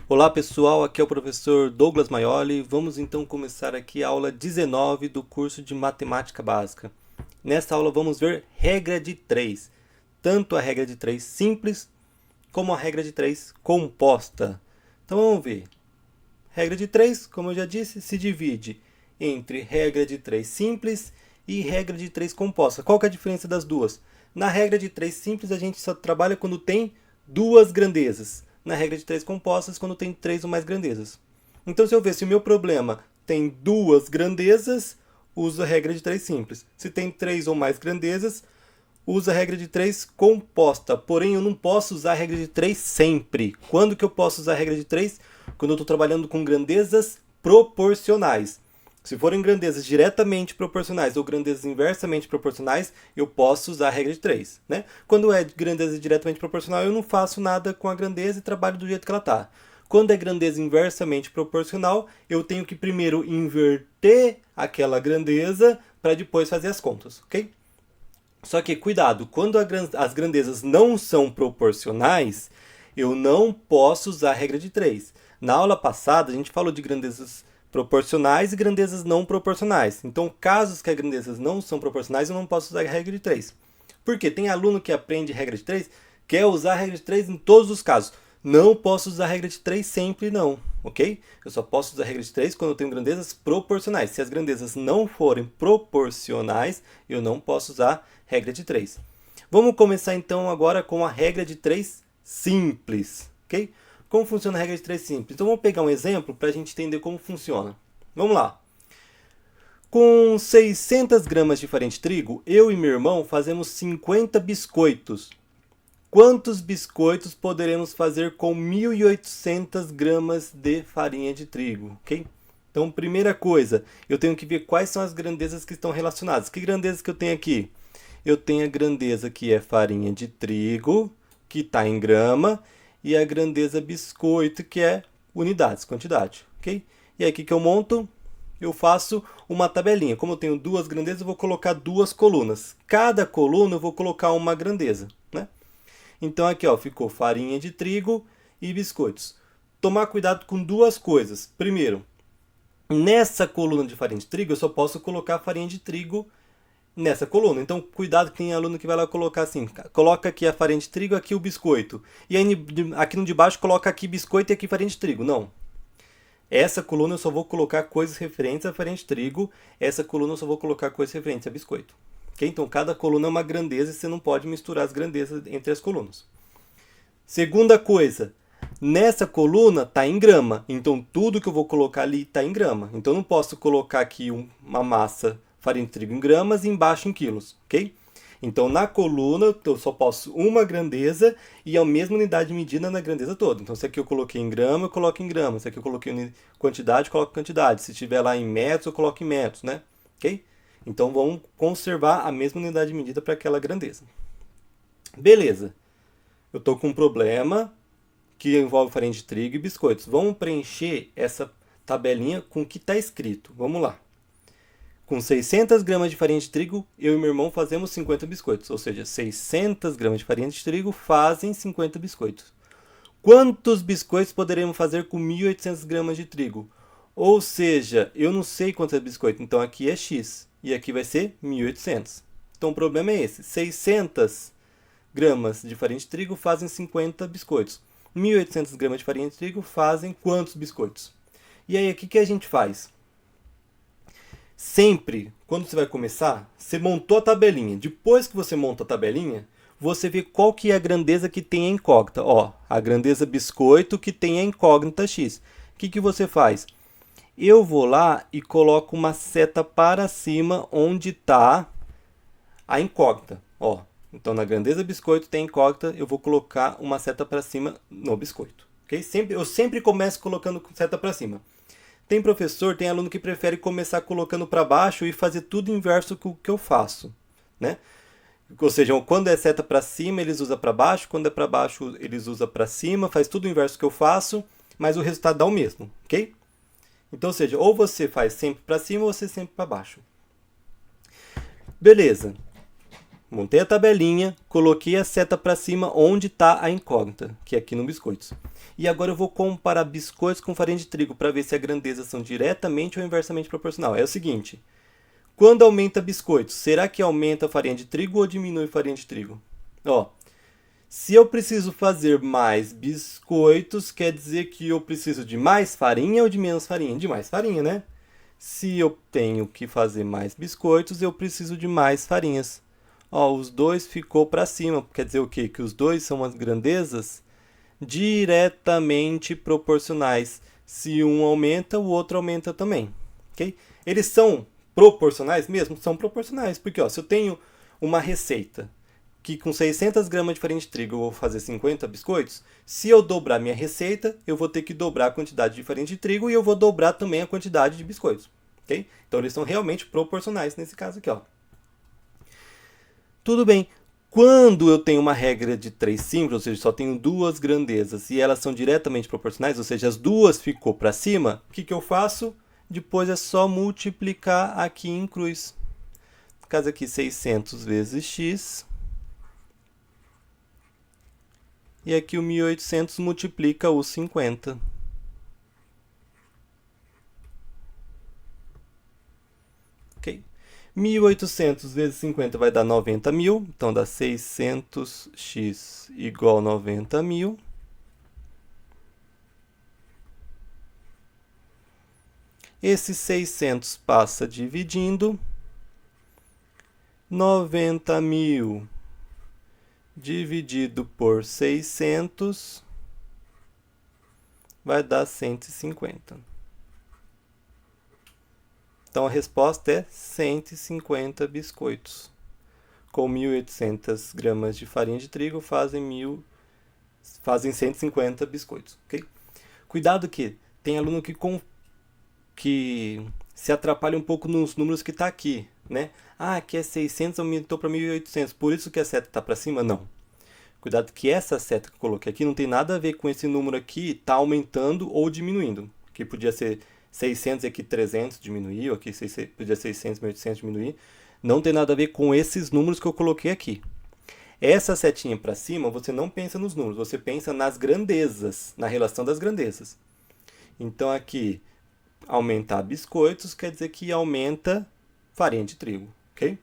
Olá pessoal, aqui é o professor Douglas Maioli. Vamos então começar aqui a aula 19 do curso de Matemática Básica. Nesta aula vamos ver regra de 3, tanto a regra de 3 simples como a regra de 3 composta. Então vamos ver. Regra de 3, como eu já disse, se divide entre regra de 3 simples e regra de 3 composta. Qual que é a diferença das duas? Na regra de 3 simples a gente só trabalha quando tem duas grandezas. Na regra de 3 compostas, quando tem 3 ou mais grandezas. Então, se eu ver se o meu problema tem duas grandezas, uso a regra de 3 simples. Se tem 3 ou mais grandezas, uso a regra de 3 composta. Porém, eu não posso usar a regra de 3 sempre. Quando que eu posso usar a regra de 3? Quando eu estou trabalhando com grandezas proporcionais. Se forem grandezas diretamente proporcionais ou grandezas inversamente proporcionais, eu posso usar a regra de 3. Né? Quando é grandeza diretamente proporcional, eu não faço nada com a grandeza e trabalho do jeito que ela está. Quando é grandeza inversamente proporcional, eu tenho que primeiro inverter aquela grandeza para depois fazer as contas, ok? Só que cuidado, quando as grandezas não são proporcionais, eu não posso usar a regra de 3. Na aula passada, a gente falou de grandezas proporcionais e grandezas não proporcionais. Então, casos que as grandezas não são proporcionais, eu não posso usar a regra de 3. Por quê? Tem aluno que aprende regra de 3, quer usar a regra de 3 em todos os casos. Não posso usar a regra de 3 sempre, não, ok? Eu só posso usar a regra de 3 quando eu tenho grandezas proporcionais. Se as grandezas não forem proporcionais, eu não posso usar a regra de 3. Vamos começar então agora com a regra de 3 simples, ok? Como funciona a regra de 3 simples? Então vamos pegar um exemplo para a gente entender como funciona. Vamos lá. Com 600 gramas de farinha de trigo, eu e meu irmão fazemos 50 biscoitos. Quantos biscoitos poderemos fazer com 1.800 gramas de farinha de trigo? Ok? Então, primeira coisa, eu tenho que ver quais são as grandezas que estão relacionadas. Que grandezas que eu tenho aqui? Eu tenho a grandeza que é farinha de trigo, que está em grama, e a grandeza biscoito, que é unidades, quantidade. Ok? E aí, o que eu monto? Eu faço uma tabelinha. Como eu tenho duas grandezas, eu vou colocar duas colunas. Cada coluna eu vou colocar uma grandeza. Né? Então aqui ó, ficou farinha de trigo e biscoitos. Tomar cuidado com duas coisas. Primeiro, nessa coluna de farinha de trigo, eu só posso colocar farinha de trigo nessa coluna. Então, cuidado que tem aluno que vai lá colocar assim, coloca aqui a farinha de trigo, aqui o biscoito. E aí, aqui no de baixo, coloca aqui biscoito e aqui farinha de trigo. Não. Essa coluna eu só vou colocar coisas referentes à farinha de trigo. Essa coluna eu só vou colocar coisas referentes a biscoito. Okay? Então, cada coluna é uma grandeza e você não pode misturar as grandezas entre as colunas. Segunda coisa, nessa coluna está em grama. Então, tudo que eu vou colocar ali está em grama. Então, eu não posso colocar aqui uma massa farinha de trigo em gramas e embaixo em quilos. Ok? Então, na coluna, eu só posso uma grandeza e a mesma unidade de medida na grandeza toda. Então, se aqui eu coloquei em grama, eu coloco em grama. Se aqui eu coloquei quantidade, eu coloco quantidade. Se estiver lá em metros, eu coloco em metros, né? Ok? Então, vamos conservar a mesma unidade de medida para aquela grandeza. Beleza. Eu estou com um problema que envolve farinha de trigo e biscoitos. Vamos preencher essa tabelinha com o que está escrito. Vamos lá. Com 600 gramas de farinha de trigo, eu e meu irmão fazemos 50 biscoitos. Ou seja, 600 gramas de farinha de trigo fazem 50 biscoitos. Quantos biscoitos poderemos fazer com 1.800 gramas de trigo? Ou seja, eu não sei quantos é biscoito, então aqui é x. E aqui vai ser 1.800. Então o problema é esse. 600 gramas de farinha de trigo fazem 50 biscoitos. 1.800 gramas de farinha de trigo fazem quantos biscoitos? E aí, o que a gente faz? Sempre, quando você vai começar, você montou a tabelinha. Depois que você monta a tabelinha, você vê qual que é a grandeza que tem a incógnita. Ó, a grandeza biscoito que tem a incógnita x. O que você faz? Eu vou lá e coloco uma seta para cima onde está a incógnita. Ó, então, na grandeza biscoito tem incógnita, eu vou colocar uma seta para cima no biscoito. Okay? Eu sempre começo colocando seta para cima. Tem professor, tem aluno que prefere começar colocando para baixo e fazer tudo inverso do que eu faço. Né? Ou seja, quando é seta para cima, eles usam para baixo, quando é para baixo, eles usam para cima, faz tudo o inverso que eu faço, mas o resultado dá o mesmo. Ok? Então, ou seja, ou você faz sempre para cima ou você sempre para baixo. Beleza. montei a tabelinha, coloquei a seta para cima onde está a incógnita, que é aqui no biscoitos. E agora eu vou comparar biscoitos com farinha de trigo para ver se a grandeza são diretamente ou inversamente proporcional. É o seguinte, quando aumenta biscoitos, será que aumenta a farinha de trigo ou diminui a farinha de trigo? Ó, se eu preciso fazer mais biscoitos, quer dizer que eu preciso de mais farinha ou de menos farinha? De mais farinha, né? Se eu tenho que fazer mais biscoitos, eu preciso de mais farinhas. Ó, os dois ficou para cima. Quer dizer o quê? Que os dois são as grandezas diretamente proporcionais. Se um aumenta, o outro aumenta também. Ok? Eles são proporcionais mesmo? São proporcionais. Porque ó, se eu tenho uma receita que com 600 gramas de farinha de trigo eu vou fazer 50 biscoitos, se eu dobrar minha receita, eu vou ter que dobrar a quantidade de farinha de trigo e eu vou dobrar também a quantidade de biscoitos. Okay? Então eles são realmente proporcionais nesse caso aqui. Ó. Tudo bem. Quando eu tenho uma regra de 3 simples, ou seja, só tenho duas grandezas e elas são diretamente proporcionais, ou seja, as duas ficou para cima, o que eu faço? Depois é só multiplicar aqui em cruz. No caso aqui, 600 vezes x. E aqui o 1.800 multiplica o 50. Ok? 1.800 vezes 50 vai dar 90.000. Então dá 600x igual a 90.000. Esse 600 passa dividindo. 90.000 dividido por 600 vai dar 150. Então a resposta é 150 biscoitos. Com 1.800 gramas de farinha de trigo fazem 150 biscoitos. Okay? Cuidado que tem aluno que se atrapalha um pouco nos números que está aqui. Né? Ah, aqui é 600, aumentou para 1.800, por isso que a seta está para cima? Não. Cuidado que essa seta que eu coloquei aqui não tem nada a ver com esse número aqui está aumentando ou diminuindo. Que podia ser 600 e aqui 300 diminuiu, aqui podia ser 600, 1.800 diminuir. Não tem nada a ver com esses números que eu coloquei aqui. Essa setinha para cima, você não pensa nos números, você pensa nas grandezas, na relação das grandezas. Então aqui, aumentar biscoitos quer dizer que aumenta farinha de trigo, ok?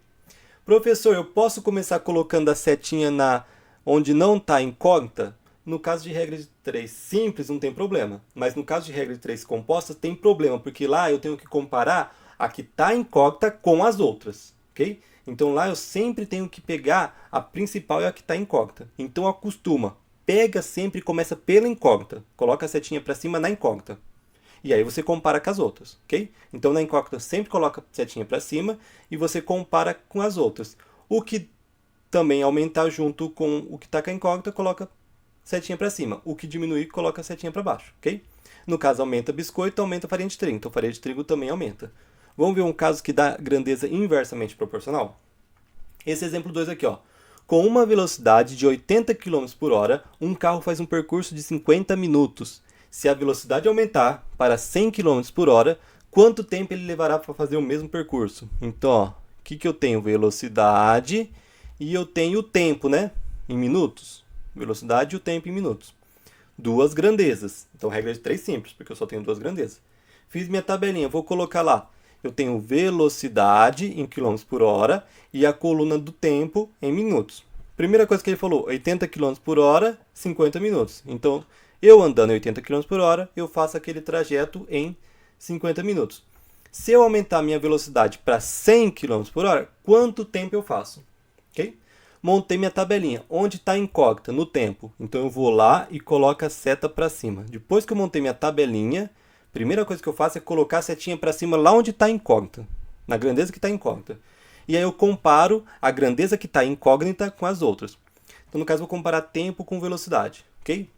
Professor, eu posso começar colocando a setinha onde não está incógnita? No caso de regra de 3 simples, não tem problema. Mas no caso de regra de 3 compostas, tem problema, porque lá eu tenho que comparar a que está incógnita com as outras, ok? Então lá eu sempre tenho que pegar a principal e a que está incógnita. Então acostuma, pega sempre e começa pela incógnita. Coloca a setinha para cima na incógnita. E aí você compara com as outras, ok? Então na incógnita sempre coloca setinha para cima e você compara com as outras. O que também aumentar junto com o que está com a incógnita, coloca setinha para cima. O que diminuir, coloca setinha para baixo, ok? No caso, aumenta biscoito, aumenta farinha de trigo. Então farinha de trigo também aumenta. Vamos ver um caso que dá grandeza inversamente proporcional? Esse exemplo 2 aqui, ó. Com uma velocidade de 80 km por hora, um carro faz um percurso de 50 minutos. Se a velocidade aumentar para 100 km por hora, quanto tempo ele levará para fazer o mesmo percurso? Então, ó, o que eu tenho? Velocidade e eu tenho o tempo, né? Em minutos. Velocidade e o tempo em minutos. Duas grandezas. Então, regra de 3 simples, porque eu só tenho duas grandezas. Fiz minha tabelinha, vou colocar lá. Eu tenho velocidade em km por hora e a coluna do tempo em minutos. Primeira coisa que ele falou, 80 km por hora, 50 minutos. Então, eu andando em 80 km por hora, eu faço aquele trajeto em 50 minutos. Se eu aumentar minha velocidade para 100 km por hora, quanto tempo eu faço? Okay? Montei minha tabelinha. Onde está incógnita? No tempo. Então eu vou lá e coloco a seta para cima. Depois que eu montei minha tabelinha, a primeira coisa que eu faço é colocar a setinha para cima lá onde está incógnita. Na grandeza que está incógnita. E aí eu comparo a grandeza que está incógnita com as outras. Então no caso eu vou comparar tempo com velocidade. Ok?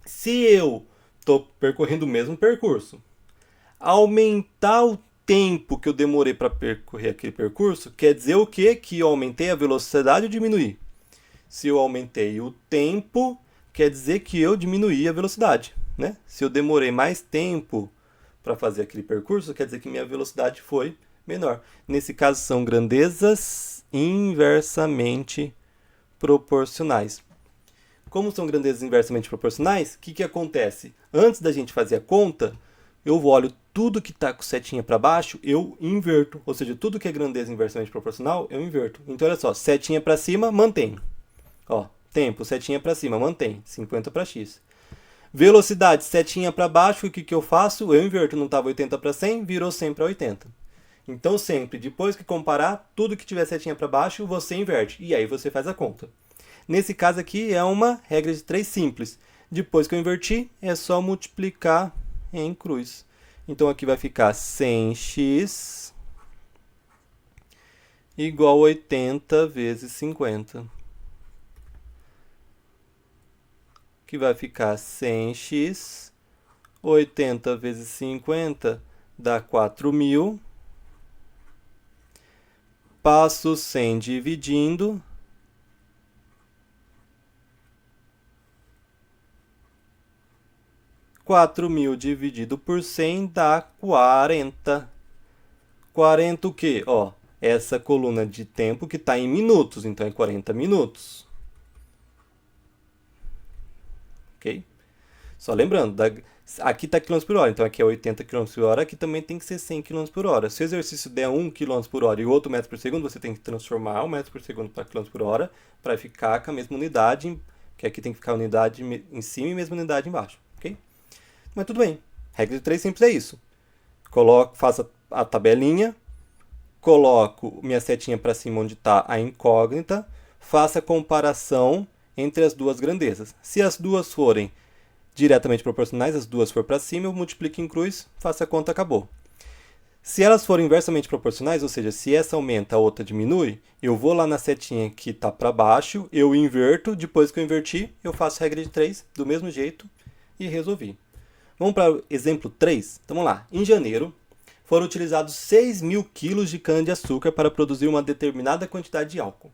Se eu estou percorrendo o mesmo percurso, aumentar o tempo que eu demorei para percorrer aquele percurso, quer dizer o quê? Que eu aumentei a velocidade ou diminuí? Se eu aumentei o tempo, quer dizer que eu diminuí a velocidade. Né? Se eu demorei mais tempo para fazer aquele percurso, quer dizer que minha velocidade foi menor. Nesse caso, são grandezas inversamente proporcionais. Como são grandezas inversamente proporcionais, o que acontece? Antes da gente fazer a conta, eu olho tudo que está com setinha para baixo, eu inverto. Ou seja, tudo que é grandeza inversamente proporcional, eu inverto. Então, olha só, setinha para cima, mantém. Ó, tempo, setinha para cima, mantém. 50 para x. Velocidade, setinha para baixo, o que eu faço? Eu inverto, não estava 80 para 100, virou 100 para 80. Então, sempre, depois que comparar, tudo que tiver setinha para baixo, você inverte. E aí você faz a conta. Nesse caso aqui, é uma regra de 3 simples. Depois que eu inverti, é só multiplicar em cruz. Então, aqui vai ficar 100x igual a 80 vezes 50. Que vai ficar 100x, 80 vezes 50 dá 4.000. Passo 100 dividindo. 4.000 dividido por 100 dá 40. 40 o quê? Ó, essa coluna de tempo que está em minutos, então é 40 minutos. Ok? Só lembrando, aqui está km por hora, então aqui é 80 km por hora, aqui também tem que ser 100 km por hora. Se o exercício der 1 km por hora e outro metro por segundo, você tem que transformar o metro por segundo para km por hora para ficar com a mesma unidade, que aqui tem que ficar a unidade em cima e a mesma unidade embaixo. Ok? Mas tudo bem. Regra de 3 simples é isso. Faço a tabelinha, coloco minha setinha para cima onde está a incógnita, faço a comparação entre as duas grandezas. Se as duas forem diretamente proporcionais, as duas for para cima, eu multiplico em cruz, faço a conta, acabou. Se elas forem inversamente proporcionais, ou seja, se essa aumenta, a outra diminui, eu vou lá na setinha que está para baixo, eu inverto, depois que eu inverti, eu faço a regra de 3 do mesmo jeito e resolvi. Vamos para o exemplo 3? Então, vamos lá. Em janeiro, foram utilizados 6.000 kg de cana-de-açúcar para produzir uma determinada quantidade de álcool.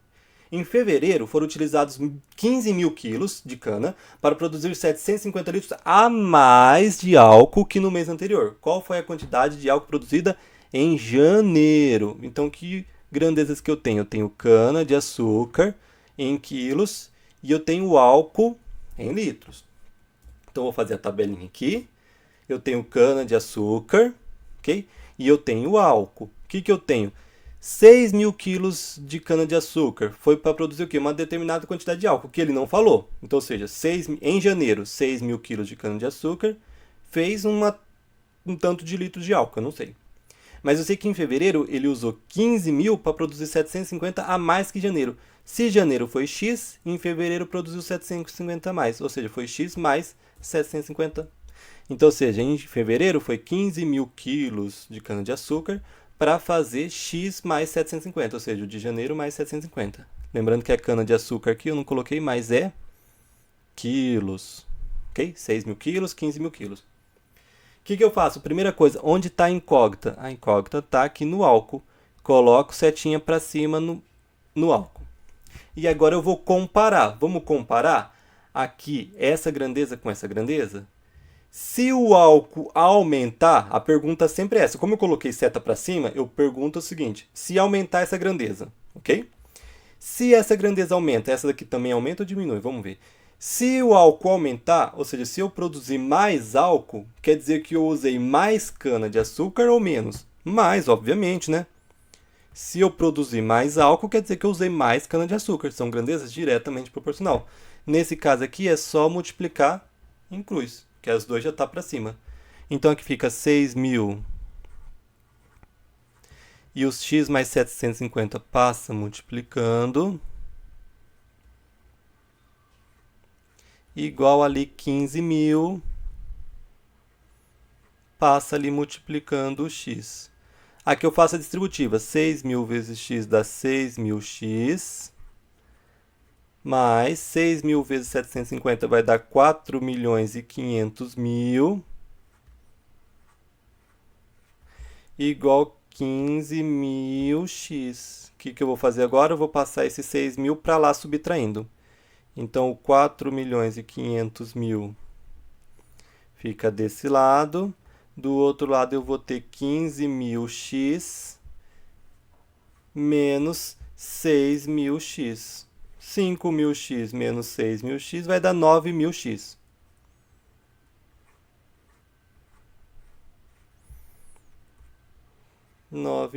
Em fevereiro, foram utilizados 15.000 kg de cana para produzir 750 litros a mais de álcool que no mês anterior. Qual foi a quantidade de álcool produzida em janeiro? Então, que grandezas que eu tenho? Eu tenho cana-de-açúcar em quilos e eu tenho álcool em litros. Então, vou fazer a tabelinha aqui. Eu tenho cana-de-açúcar, ok? E eu tenho álcool. O que eu tenho? 6.000 quilos de cana-de-açúcar. Foi para produzir o quê? Uma determinada quantidade de álcool, que ele não falou. Então, ou seja, em janeiro, 6.000 quilos de cana-de-açúcar fez um tanto de litros de álcool, eu não sei. Mas eu sei que em fevereiro ele usou 15.000 para produzir 750 a mais que janeiro. Se janeiro foi X, em fevereiro produziu 750 a mais. Ou seja, foi X mais 750. Então, ou seja, em fevereiro foi 15.000 quilos de cana-de-açúcar para fazer X mais 750, ou seja, o de janeiro mais 750. Lembrando que a cana-de-açúcar aqui eu não coloquei, mas é quilos. Ok? 6.000 quilos, 15.000 quilos. O que eu faço? Primeira coisa, onde está a incógnita? A incógnita está aqui no álcool. Coloco setinha para cima no álcool. E agora eu vou comparar. Vamos comparar aqui essa grandeza com essa grandeza? Se o álcool aumentar, a pergunta sempre é essa. Como eu coloquei seta para cima, eu pergunto o seguinte: se aumentar essa grandeza, ok? Se essa grandeza aumenta, essa daqui também aumenta ou diminui? Vamos ver. Se o álcool aumentar, ou seja, se eu produzir mais álcool, quer dizer que eu usei mais cana-de-açúcar ou menos? Mais, obviamente, né? Se eu produzir mais álcool, quer dizer que eu usei mais cana-de-açúcar. São grandezas diretamente proporcional. Nesse caso aqui, é só multiplicar em cruz, que as duas já estão para cima. Então, aqui fica 6.000 e os x mais 750 passa multiplicando, igual ali 15.000, passa ali multiplicando o x. Aqui eu faço a distributiva, 6.000 vezes x dá 6.000x, mais 6.000 vezes 750 vai dar 4.500.000, igual 15.000x. O que eu vou fazer agora? Eu vou passar esse 6.000 para lá subtraindo. Então, 4.500.000 fica desse lado. Do outro lado, eu vou ter 15.000x menos 6.000x. 5.000x menos 6.000x vai dar 9.000x. O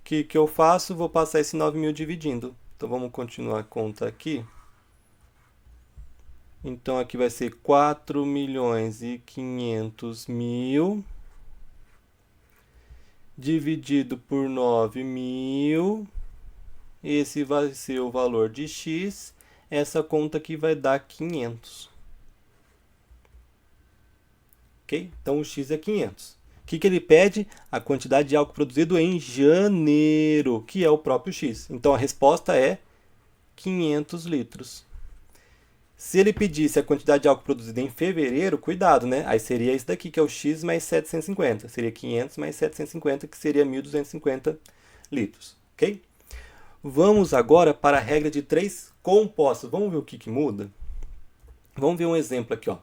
que eu faço? Vou passar esse 9.000 dividindo. Então, vamos continuar a conta aqui. Então, aqui vai ser 4.500.000 dividido por 9.000. Esse vai ser o valor de x. Essa conta aqui vai dar 500. Ok? Então, o x é 500. O que ele pede? A quantidade de álcool produzido em janeiro, que é o próprio x. Então, a resposta é 500 litros. Se ele pedisse a quantidade de álcool produzida em fevereiro, cuidado, né? Aí seria isso daqui, que é o x mais 750. Seria 500 mais 750, que seria 1.250 litros. Ok? Vamos agora para a regra de 3 compostos. Vamos ver o que muda? Vamos ver um exemplo aqui. Ó.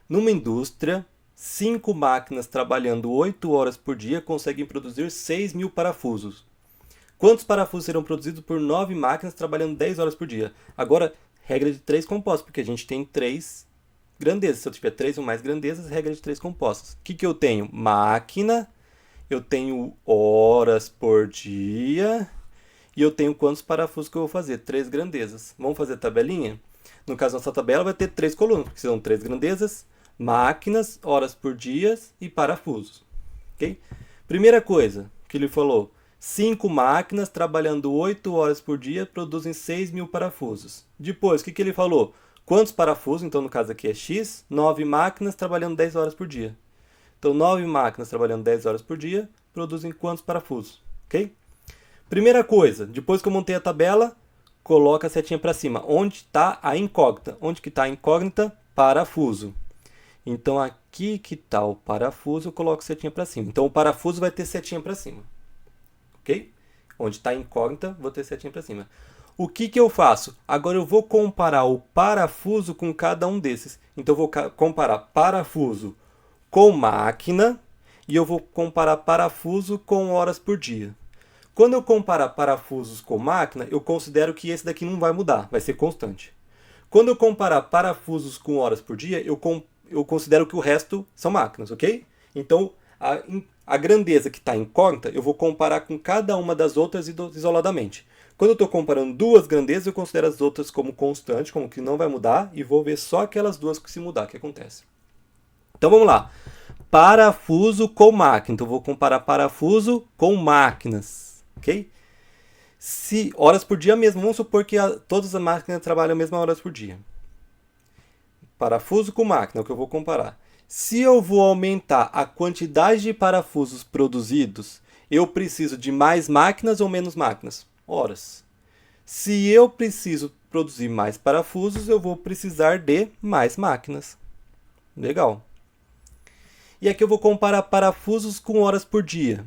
Numa indústria, 5 máquinas trabalhando 8 horas por dia conseguem produzir 6.000 parafusos. Quantos parafusos serão produzidos por 9 máquinas trabalhando 10 horas por dia? Agora, regra de 3 compostos, porque a gente tem 3 grandezas. Se eu tiver 3 ou mais grandezas, regra de 3 compostos. O que eu tenho? Máquina, eu tenho horas por dia e eu tenho quantos parafusos que eu vou fazer? 3 grandezas. Vamos fazer a tabelinha? No caso, nossa tabela vai ter 3 colunas, porque são 3 grandezas, máquinas, horas por dia e parafusos. Okay? Primeira coisa que ele falou, 5 máquinas trabalhando 8 horas por dia produzem 6.000 parafusos. Depois, o que ele falou? Quantos parafusos? Então, no caso aqui é x. 9 máquinas trabalhando 10 horas por dia. Então, 9 máquinas trabalhando 10 horas por dia produzem quantos parafusos? Ok? Primeira coisa, depois que eu montei a tabela, coloca a setinha para cima. Onde está a incógnita? Onde que está a incógnita? Parafuso. Então, aqui que está o parafuso, eu coloco setinha para cima. Então, o parafuso vai ter setinha para cima. Ok? Onde está a incógnita, vou ter setinha para cima. O que eu faço? Agora eu vou comparar o parafuso com cada um desses. Então, eu vou comparar parafuso com máquina e eu vou comparar parafuso com horas por dia. Quando eu comparar parafusos com máquina, eu considero que esse daqui não vai mudar, vai ser constante. Quando eu comparar parafusos com horas por dia, eu considero que o resto são máquinas, ok? Então, a grandeza que está incógnita, eu vou comparar com cada uma das outras isoladamente. Quando eu estou comparando duas grandezas, eu considero as outras como constante, como que não vai mudar, e vou ver só aquelas duas que se mudar, que acontece. Então, vamos lá. Parafuso com máquina. Então, eu vou comparar parafuso com máquinas, ok? Se horas por dia mesmo, vamos supor que todas as máquinas trabalham a mesma horas por dia. Parafuso com máquina, é o que eu vou comparar. Se eu vou aumentar a quantidade de parafusos produzidos, eu preciso de mais máquinas ou menos máquinas? Horas. Se eu preciso produzir mais parafusos, eu vou precisar de mais máquinas. Legal. E aqui eu vou comparar parafusos com horas por dia.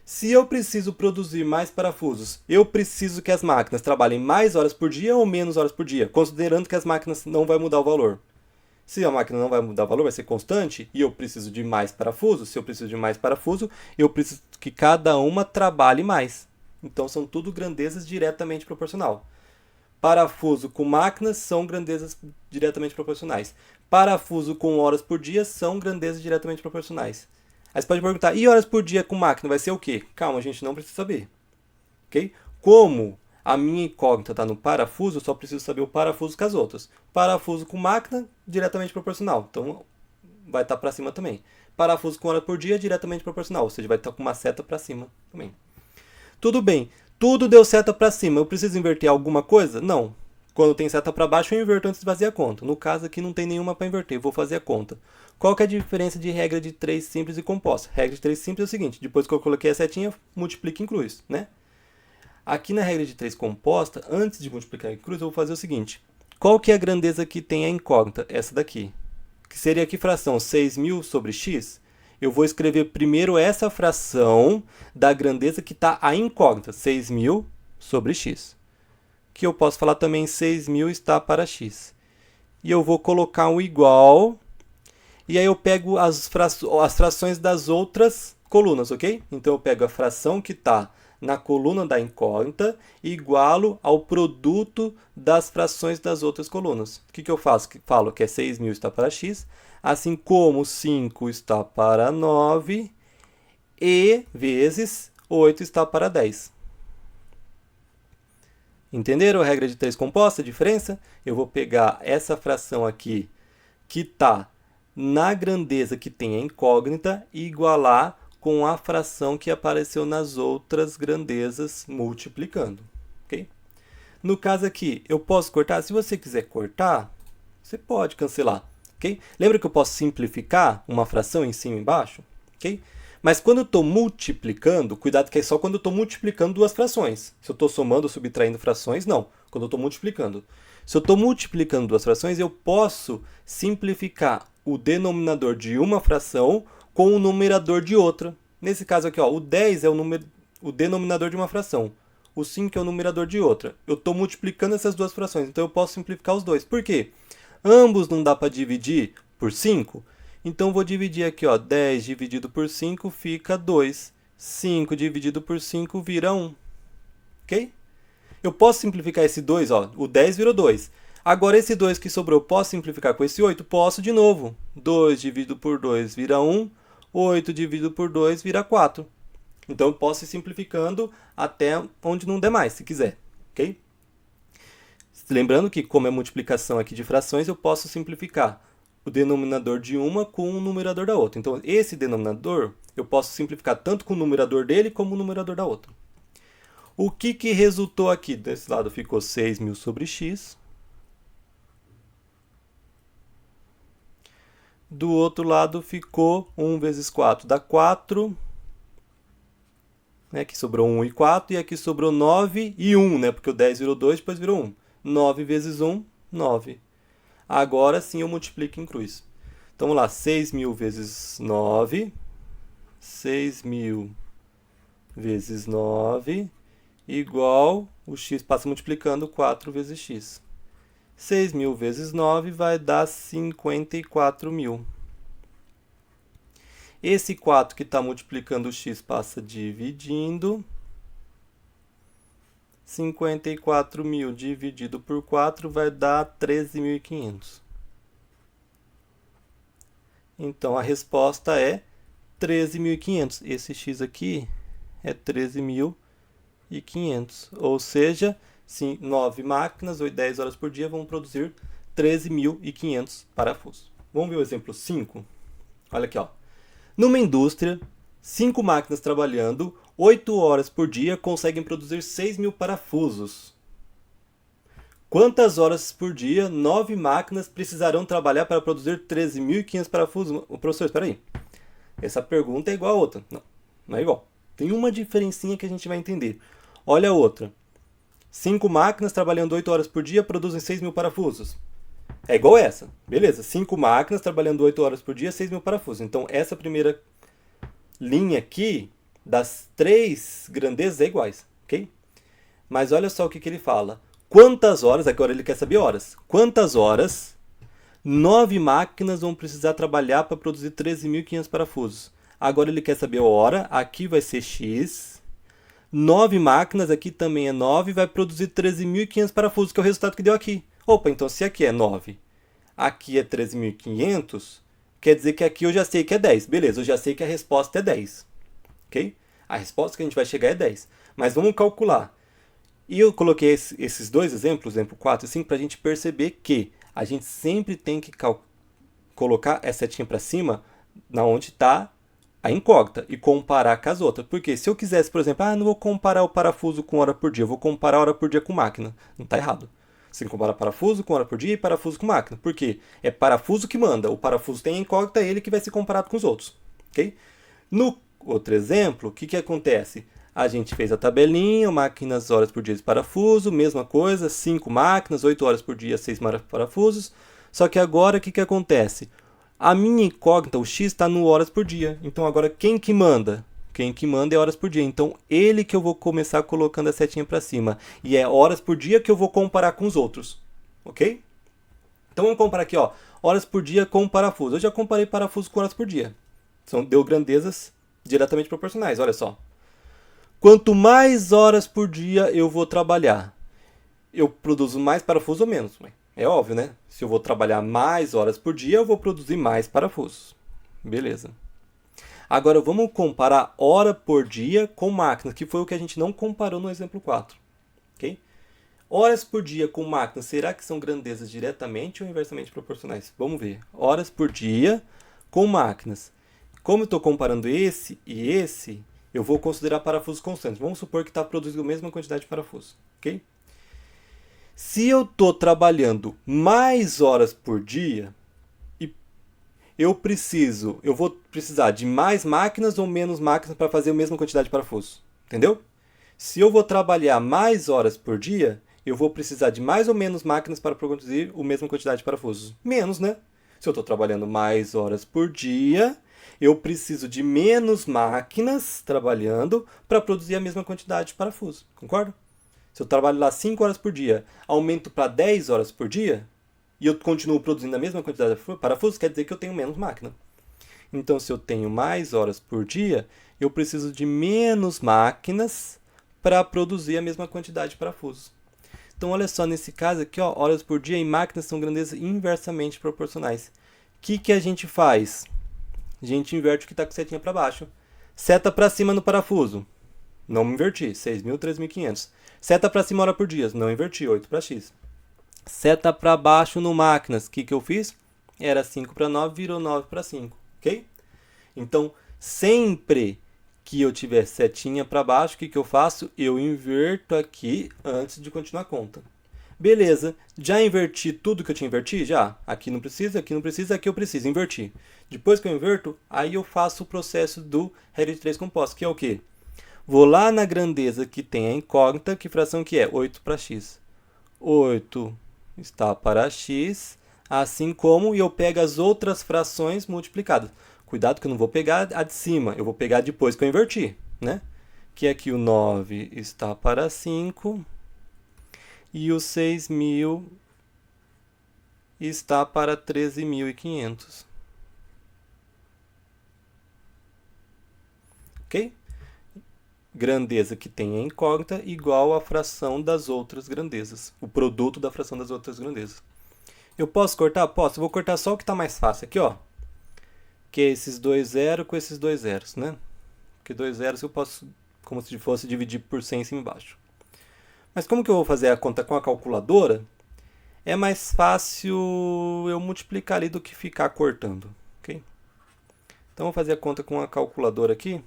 Se eu preciso produzir mais parafusos, eu preciso que as máquinas trabalhem mais horas por dia ou menos horas por dia, considerando que as máquinas não vão mudar o valor. Se a máquina não vai mudar o valor, vai ser constante, e eu preciso de mais parafusos. Se eu preciso de mais parafuso, eu preciso que cada uma trabalhe mais. Então, são tudo grandezas diretamente proporcional. Parafuso com máquinas são grandezas diretamente proporcionais. Parafuso com horas por dia são grandezas diretamente proporcionais. Aí você pode perguntar, e horas por dia com máquina vai ser o quê? Calma, a gente não precisa saber. Okay? Como a minha incógnita está no parafuso, eu só preciso saber o parafuso com as outras. Parafuso com máquina, diretamente proporcional. Então, vai estar para cima também. Parafuso com hora por dia, diretamente proporcional. Ou seja, vai estar com uma seta para cima também. Tudo bem. Tudo deu seta para cima. Eu preciso inverter alguma coisa? Não. Quando tem seta para baixo, eu inverto antes de fazer a conta. No caso aqui, não tem nenhuma para inverter. Vou fazer a conta. Qual que é a diferença de regra de 3 simples e composta? Regra de 3 simples é o seguinte. Depois que eu coloquei a setinha, multiplica e inclui, né? Aqui na regra de 3 composta, antes de multiplicar e incluir, eu vou fazer o seguinte. Qual que é a grandeza que tem a incógnita? Essa daqui. Que seria aqui fração 6.000 sobre x. Eu vou escrever primeiro essa fração da grandeza que está a incógnita. 6.000 sobre x. Que eu posso falar também 6.000 está para x. E eu vou colocar um igual. E aí eu pego as frações das outras colunas, ok? Então eu pego a fração que está na coluna da incógnita e igualo ao produto das frações das outras colunas. O que eu faço? Falo que é 6.000 está para x, assim como 5 está para 9 e vezes 8 está para 10. Entenderam a regra de 3 composta, a diferença? Eu vou pegar essa fração aqui, que está na grandeza que tem a incógnita, e igualar com a fração que apareceu nas outras grandezas, multiplicando. Okay? No caso aqui, eu posso cortar? Se você quiser cortar, você pode cancelar. Okay? Lembra que eu posso simplificar uma fração em cima e embaixo? Okay? Mas quando eu estou multiplicando, cuidado que é só quando eu estou multiplicando duas frações. Se eu estou somando ou subtraindo frações, não. Quando eu estou multiplicando. Se eu estou multiplicando duas frações, eu posso simplificar o denominador de uma fração com o numerador de outra. Nesse caso aqui, ó, o 10 é o denominador de uma fração. O 5 é o numerador de outra. Eu estou multiplicando essas duas frações, então eu posso simplificar os dois. Por quê? Ambos não dá para dividir por 5. Então, vou dividir aqui, ó, 10 dividido por 5 fica 2. 5 dividido por 5 vira 1. Ok? Eu posso simplificar esse 2, ó, o 10 virou 2. Agora, esse 2 que sobrou, posso simplificar com esse 8? Posso de novo. 2 dividido por 2 vira 1. 8 dividido por 2 vira 4. Então, eu posso ir simplificando até onde não der mais, se quiser. Ok? Lembrando que, como é multiplicação aqui de frações, eu posso simplificar o denominador de uma com o numerador da outra. Então, esse denominador, eu posso simplificar tanto com o numerador dele como o numerador da outra. O que resultou aqui? Desse lado ficou 6.000 sobre x. Do outro lado ficou 1 vezes 4 dá 4. Né? Aqui sobrou 1 e 4. E aqui sobrou 9 e 1, né? Porque o 10 virou 2, depois virou 1. 9 vezes 1, 9. Agora sim eu multiplico em cruz. Então, vamos lá. 6.000 vezes 9. 6.000 vezes 9 igual, o x passa multiplicando 4 vezes x. 6.000 vezes 9 vai dar 54.000. Esse 4 que está multiplicando o x passa dividindo. 54.000 dividido por 4 vai dar 13.500. Então, a resposta é 13.500. Esse x aqui é 13.500. Ou seja, 9 máquinas, 10 horas por dia, vão produzir 13.500 parafusos. Vamos ver o exemplo 5? Olha aqui, ó. Numa indústria, 5 máquinas trabalhando 8 horas por dia conseguem produzir 6.000 parafusos. Quantas horas por dia 9 máquinas precisarão trabalhar para produzir 13.500 parafusos? Professor, espera aí. Essa pergunta é igual a outra. Não, não é igual. Tem uma diferencinha que a gente vai entender. Olha a outra. 5 máquinas trabalhando 8 horas por dia produzem 6.000 parafusos. É igual essa. Beleza. 5 máquinas trabalhando 8 horas por dia, 6.000 parafusos. Então, essa primeira linha aqui, das 3 grandezas, é iguais. Ok? Mas olha só o que ele fala. Quantas horas, agora ele quer saber horas. Quantas horas 9 máquinas vão precisar trabalhar para produzir 13.500 parafusos? Agora ele quer saber a hora. Aqui vai ser x. 9 máquinas, aqui também é 9, vai produzir 13.500 parafusos, que é o resultado que deu aqui. Opa, então se aqui é 9, aqui é 13.500, quer dizer que aqui eu já sei que é 10. Beleza, eu já sei que a resposta é 10. Ok? A resposta que a gente vai chegar é 10. Mas vamos calcular. E eu coloquei esses dois exemplos, exemplo 4 e 5, para a gente perceber que a gente sempre tem que colocar essa setinha para cima, na onde está a incógnita, e comparar com as outras. Porque se eu quisesse, por exemplo, não vou comparar o parafuso com hora por dia, eu vou comparar hora por dia com máquina. Não está errado. Você tem que comparar parafuso com hora por dia e parafuso com máquina. Por quê? É parafuso que manda. O parafuso tem a incógnita, é ele que vai ser comparado com os outros. Okay? No outro exemplo, o que acontece? A gente fez a tabelinha, máquinas, horas por dia de parafuso, mesma coisa, 5 máquinas, 8 horas por dia, 6 parafusos. Só que agora, o que acontece? A minha incógnita, o x, está no horas por dia. Então, agora, quem que manda? Quem que manda é horas por dia. Então, ele que eu vou começar colocando a setinha para cima. E é horas por dia que eu vou comparar com os outros. Ok? Então, vamos comparar aqui, ó, horas por dia com parafuso. Eu já comparei parafuso com horas por dia. Deu grandezas diretamente proporcionais, olha só. Quanto mais horas por dia eu vou trabalhar, eu produzo mais parafusos ou menos? É óbvio, né? Se eu vou trabalhar mais horas por dia, eu vou produzir mais parafusos. Beleza. Agora vamos comparar hora por dia com máquinas, que foi o que a gente não comparou no exemplo 4. Ok? Horas por dia com máquinas, será que são grandezas diretamente ou inversamente proporcionais? Vamos ver. Horas por dia com máquinas. Como eu estou comparando esse e esse, eu vou considerar parafusos constantes. Vamos supor que está produzindo a mesma quantidade de parafusos. Ok? Se eu estou trabalhando mais horas por dia, eu vou precisar de mais máquinas ou menos máquinas para fazer a mesma quantidade de parafusos. Entendeu? Se eu vou trabalhar mais horas por dia, eu vou precisar de mais ou menos máquinas para produzir a mesma quantidade de parafusos. Menos, né? Se eu estou trabalhando mais horas por dia, eu preciso de menos máquinas trabalhando para produzir a mesma quantidade de parafusos. Concorda? Se eu trabalho lá 5 horas por dia, aumento para 10 horas por dia, e eu continuo produzindo a mesma quantidade de parafusos, quer dizer que eu tenho menos máquina. Então, se eu tenho mais horas por dia, eu preciso de menos máquinas para produzir a mesma quantidade de parafusos. Então, olha só, nesse caso aqui, ó, horas por dia e máquinas são grandezas inversamente proporcionais. O que a gente faz? A gente inverte o que está com setinha para baixo. Seta para cima no parafuso. Não me inverti, 6.000, 3.500. Seta para cima hora por dia. Não inverti, 8 para x. Seta para baixo no máquinas. O que eu fiz? Era 5 para 9, virou 9 para 5. Ok? Então, sempre que eu tiver setinha para baixo, o que eu faço? Eu inverto aqui antes de continuar a conta. Beleza, já inverti tudo que eu tinha invertido? Já. Aqui não precisa, aqui não precisa, aqui eu preciso invertir. Depois que eu inverto, aí eu faço o processo do regra de 3 compostos, que é o quê? Vou lá na grandeza que tem a incógnita, que fração que é? 8 para x. 8 está para x, assim como eu pego as outras frações multiplicadas. Cuidado que eu não vou pegar a de cima, eu vou pegar depois que eu inverti, né? Que aqui o 9 está para 5 e o 6.000 está para 13.500. Ok? Grandeza que tem a incógnita igual à fração das outras grandezas. O produto da fração das outras grandezas. Eu posso cortar? Posso. Eu vou cortar só o que está mais fácil aqui, ó. Que é esses dois zeros com esses dois zeros, né? Porque dois zeros eu posso, como se fosse dividir por 100 em cima e embaixo. Mas como que eu vou fazer a conta com a calculadora? É mais fácil eu multiplicar ali do que ficar cortando, ok? Então, vou fazer a conta com a calculadora aqui.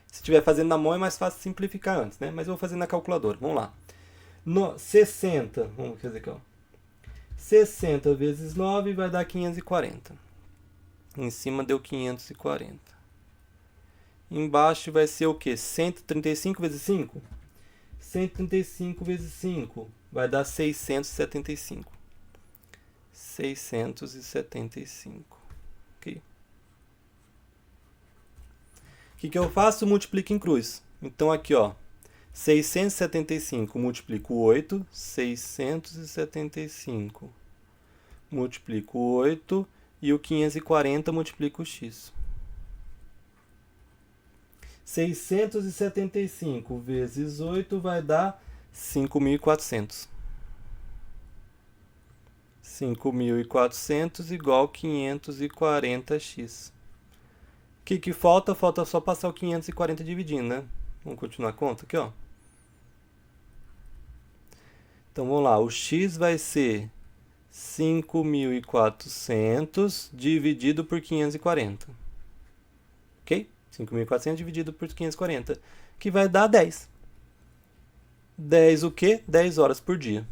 Se estiver fazendo na mão, é mais fácil simplificar antes, né? Mas eu vou fazer na calculadora. Vamos lá. 60, vamos fazer aqui, ó. 60 vezes 9 vai dar 540. Em cima deu 540. Embaixo vai ser o quê? 135 vezes 5? 135 vezes 5 vai dar 675. 675. Ok? O que eu faço? Multiplico em cruz. Então, aqui, ó, 675 multiplico 8, 675 multiplico 8 e o 540 multiplico o x. 675 vezes 8 vai dar 5.400. 5.400 igual 540x. O que falta? Falta só passar o 540 dividindo, né? Vamos continuar a conta aqui, ó. Então, vamos lá. O x vai ser 5.400 dividido por 540. Ok? 5.400 dividido por 540, que vai dar 10. 10 o quê? 10 horas por dia.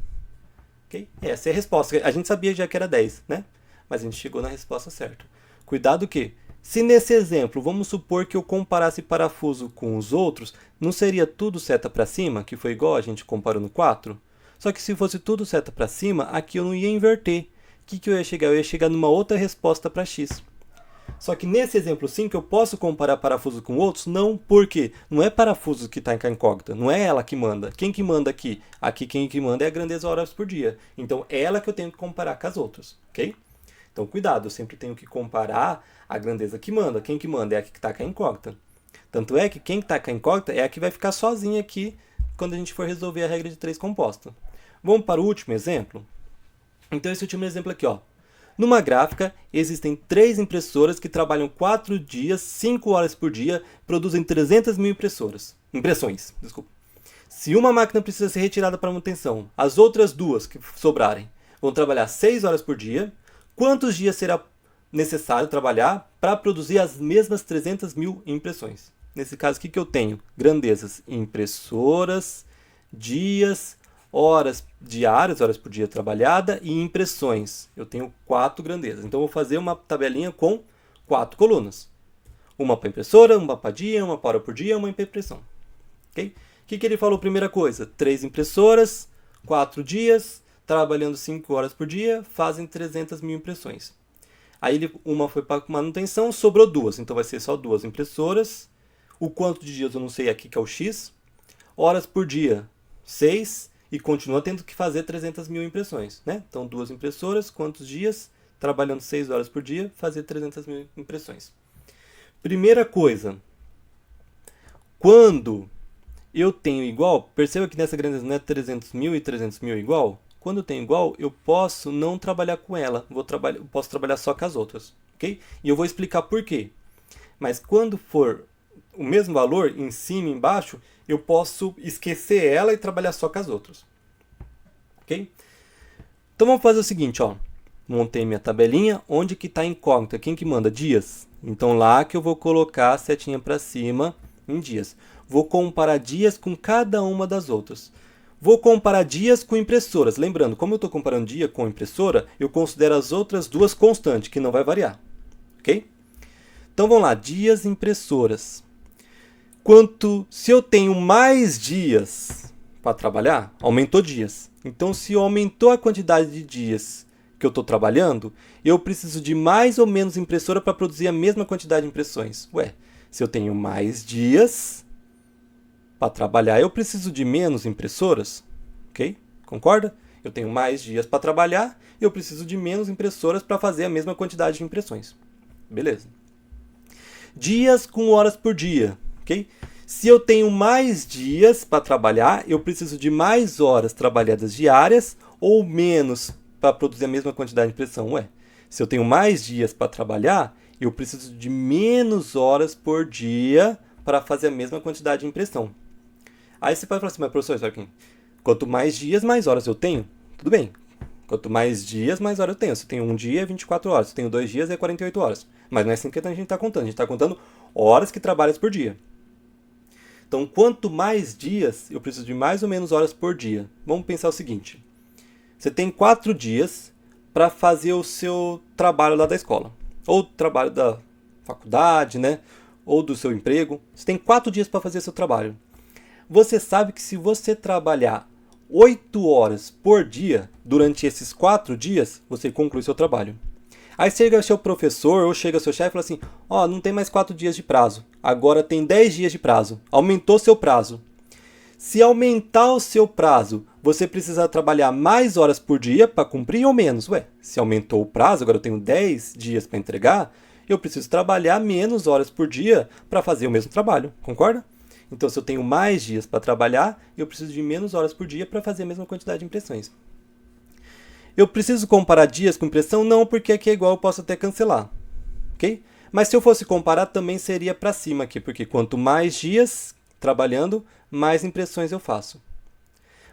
Ok? Essa é a resposta. A gente sabia já que era 10, né? Mas a gente chegou na resposta certa. Cuidado que, se nesse exemplo, vamos supor que eu comparasse parafuso com os outros, não seria tudo seta para cima, que foi igual a gente comparou no 4? Só que se fosse tudo seta para cima, aqui eu não ia inverter. O que eu ia chegar? Eu ia chegar numa outra resposta para x. Só que nesse exemplo 5 eu posso comparar parafuso com outros? Não, porque não é parafuso que está em incógnita, não é ela que manda. Quem que manda aqui? Aqui quem que manda é a grandeza horas por dia. Então é ela que eu tenho que comparar com as outras, ok? Então cuidado, eu sempre tenho que comparar a grandeza que manda. Quem que manda é a que está com a incógnita. Tanto é que quem está com a incógnita é a que vai ficar sozinha aqui quando a gente for resolver a regra de 3 composta. Vamos para o último exemplo? Então, esse último exemplo aqui, ó. Numa gráfica, existem 3 impressoras que trabalham 4 dias, 5 horas por dia, produzem 300 mil impressões. Se uma máquina precisa ser retirada para manutenção, as outras 2 que sobrarem vão trabalhar 6 horas por dia. Quantos dias será necessário trabalhar para produzir as mesmas 300 mil impressões? Nesse caso aqui que eu tenho grandezas impressoras, dias, horas diárias, horas por dia trabalhada e impressões. Eu tenho 4 grandezas. Então, eu vou fazer uma tabelinha com 4 colunas. Uma para impressora, uma para dia, uma para hora por dia, uma para impressão. Okay? O que ele falou? Primeira coisa, 3 impressoras, 4 dias, trabalhando 5 horas por dia, fazem 300 mil impressões. Aí uma foi para manutenção, sobrou 2. Então, vai ser só 2 impressoras. O quanto de dias eu não sei aqui, que é o X. Horas por dia, 6. E continua tendo que fazer 300 mil impressões. Né? Então, 2 impressoras, quantos dias? Trabalhando 6 horas por dia, fazer 300 mil impressões. Primeira coisa. Quando eu tenho igual, perceba que nessa grandeza não é 300 mil e 300 mil igual. Quando eu tenho igual, eu posso não trabalhar com ela. Eu posso trabalhar só com as outras. Okay? E eu vou explicar por quê. Mas quando for o mesmo valor, em cima e embaixo, eu posso esquecer ela e trabalhar só com as outras. Ok? Então vamos fazer o seguinte, ó. Montei minha tabelinha. Onde que está incógnita? Quem que manda? Dias. Então lá que eu vou colocar a setinha para cima em dias. Vou comparar dias com cada uma das outras. Vou comparar dias com impressoras. Lembrando, como eu estou comparando dia com impressora, eu considero as outras 2 constantes, que não vai variar. Ok? Então vamos lá, dias impressoras. Se eu tenho mais dias para trabalhar, aumentou dias. Então, se aumentou a quantidade de dias que eu estou trabalhando, eu preciso de mais ou menos impressora para produzir a mesma quantidade de impressões. Ué, se eu tenho mais dias para trabalhar, eu preciso de menos impressoras? Ok? Concorda? Eu tenho mais dias para trabalhar, eu preciso de menos impressoras para fazer a mesma quantidade de impressões. Beleza. Dias com horas por dia. Okay? Se eu tenho mais dias para trabalhar, eu preciso de mais horas trabalhadas diárias ou menos para produzir a mesma quantidade de impressão. Ué, se eu tenho mais dias para trabalhar, eu preciso de menos horas por dia para fazer a mesma quantidade de impressão. Aí você pode falar assim, mas professor, quanto mais dias, mais horas eu tenho? Tudo bem. Quanto mais dias, mais horas eu tenho. Se eu tenho um dia, é 24 horas. Se eu tenho 2 dias, é 48 horas. Mas não é assim que a gente está contando. A gente está contando horas que trabalhas por dia. Então, quanto mais dias, eu preciso de mais ou menos horas por dia. Vamos pensar o seguinte. Você tem 4 dias para fazer o seu trabalho lá da escola. Ou trabalho da faculdade, né? Ou do seu emprego. Você tem 4 dias para fazer seu trabalho. Você sabe que se você trabalhar 8 horas por dia, durante esses 4 dias, você conclui seu trabalho. Aí chega o seu professor ou chega o seu chefe e fala assim, ó, não tem mais 4 dias de prazo, agora tem 10 dias de prazo, aumentou seu prazo. Se aumentar o seu prazo, você precisa trabalhar mais horas por dia para cumprir ou menos? Ué, se aumentou o prazo, agora eu tenho 10 dias para entregar, eu preciso trabalhar menos horas por dia para fazer o mesmo trabalho, concorda? Então, se eu tenho mais dias para trabalhar, eu preciso de menos horas por dia para fazer a mesma quantidade de impressões. Eu preciso comparar dias com impressão? Não, porque aqui é igual, eu posso até cancelar. Ok? Mas se eu fosse comparar, também seria para cima aqui, porque quanto mais dias trabalhando, mais impressões eu faço.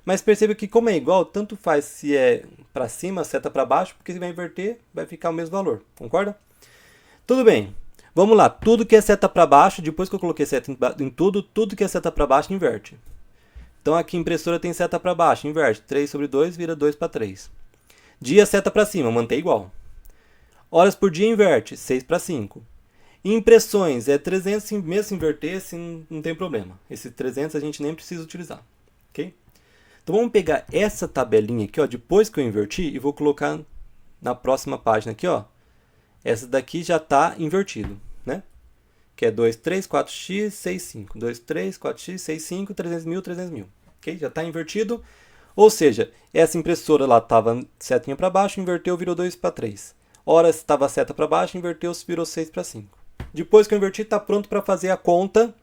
Mas perceba que como é igual, tanto faz se é para cima, seta para baixo, porque se vai inverter, vai ficar o mesmo valor. Concorda? Tudo bem. Vamos lá. Tudo que é seta para baixo, depois que eu coloquei seta em tudo que é seta para baixo, inverte. Então aqui a impressora tem seta para baixo, inverte. 3 sobre 2 vira 2 para 3. Dia seta para cima, mantém igual. Horas por dia, inverte. 6 para 5. Impressões, é 300, mesmo se inverter, assim, não tem problema. Esse 300 a gente nem precisa utilizar. Ok? Então vamos pegar essa tabelinha aqui, ó, depois que eu inverti, e vou colocar na próxima página aqui, ó. Essa daqui já está invertido, né? Que é 2, 3, 4x, 6, 5. 2, 3, 4x, 6, 5, 300 mil, 300 mil. Ok? Já está invertido. Ou seja, essa impressora lá estava setinha para baixo, inverteu, virou 2 para 3. Horas estava seta para baixo, inverteu, virou 6 para 5. Depois que eu inverti, está pronto para fazer a conta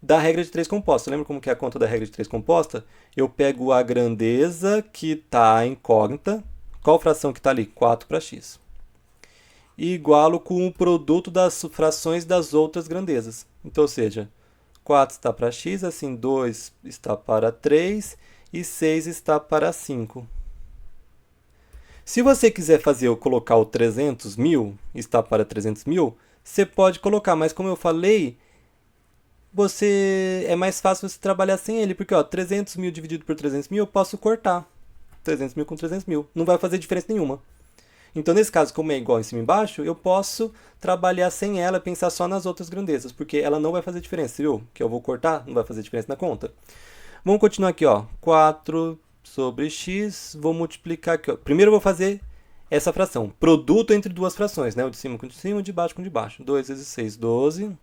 da regra de 3 composta. Lembra como que é a conta da regra de 3 composta? Eu pego a grandeza que está incógnita. Qual fração que está ali? 4 para x. E igualo com o produto das frações das outras grandezas. Então, ou seja, 4 está para x, assim 2 está para 3 e 6 está para 5. Se você quiser colocar o 300.000, está para 300.000, você pode colocar, mas como eu falei, é mais fácil você trabalhar sem ele, porque 300.000 dividido por 300.000 eu posso cortar. 300.000 com 300.000, não vai fazer diferença nenhuma. Então, nesse caso, como é igual em cima e embaixo, eu posso trabalhar sem ela, pensar só nas outras grandezas, porque ela não vai fazer diferença, viu? Que eu vou cortar, não vai fazer diferença na conta. Vamos continuar aqui, 4 sobre x, vou multiplicar aqui, Primeiro eu vou fazer essa fração, produto entre duas frações, né? O de cima com o de cima, o de baixo com o de baixo. 2 vezes 6, 12.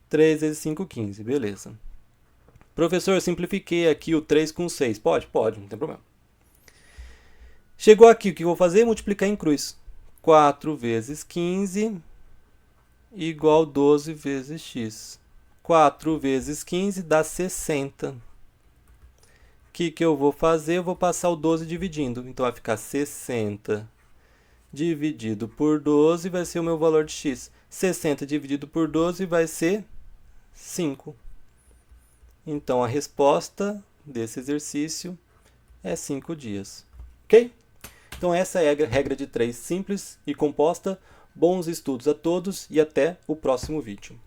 3 vezes 5, 15, beleza. Professor, eu simplifiquei aqui o 3 com 6. Pode, não tem problema. Chegou aqui, o que eu vou fazer? Multiplicar em cruz. 4 vezes 15 igual 12 vezes x. 4 vezes 15 dá 60. O que eu vou fazer? Eu vou passar o 12 dividindo. Então, vai ficar 60 dividido por 12 vai ser o meu valor de x. 60 dividido por 12 vai ser 5. Então, a resposta desse exercício é 5 dias. Ok? Então, essa é a regra de 3 simples e composta. Bons estudos a todos e até o próximo vídeo.